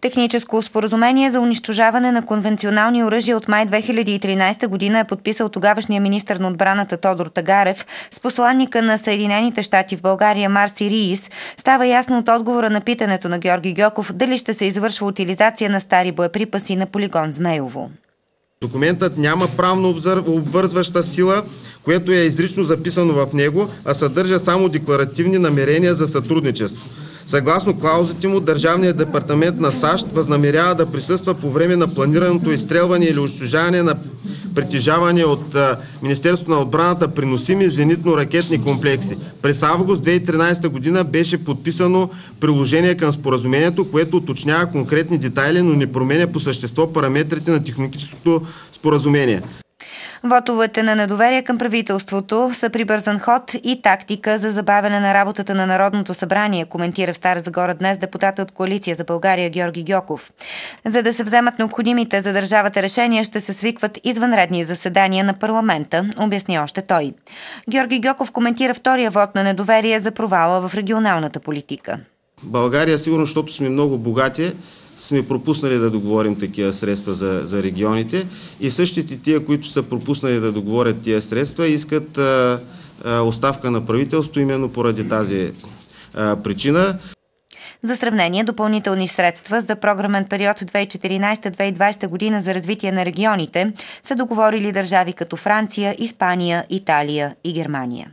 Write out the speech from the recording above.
Техническо споразумение за унищожаване на конвенционални оръжия от май 2013 година е подписал тогавашния министър на отбраната Тодор Тагарев с посланника на Съединените щати в България Марси Риис. Става ясно от отговора на питането на Георги Гьоков дали ще се извършва утилизация на стари боеприпаси на полигон Змейово. Документът няма правно обвързваща сила, което е изрично записано в него, а съдържа само декларативни намерения за сътрудничество. Съгласно клаузите му, Държавният департамент на САЩ възнамерява да присъства по време на планираното изстрелване или унищожаване на притежаване от Министерството на отбраната преносими зенитно-ракетни комплекси. През август 2013 година беше подписано приложение към споразумението, което уточнява конкретни детайли, но не променя по същество параметрите на техническото споразумение. Вотовете на недоверие към правителството са прибързан ход и тактика за забавяне на работата на Народното събрание, коментира в Стара Загора днес депутатът от Коалиция за България Георги Гьоков. За да се вземат необходимите за държавата решения, ще се свикват извънредни заседания на парламента, обясни още той. Георги Гьоков коментира втория вод на недоверие за провала в регионалната политика. България, сигурно, защото сме много богати, сме пропуснали да договорим такива средства за регионите и същите тия, които са пропуснали да договорят тия средства, искат оставка на правителство именно поради тази причина. За сравнение, допълнителни средства за програмен период 2014-2020 година за развитие на регионите са договорили държави като Франция, Испания, Италия и Германия.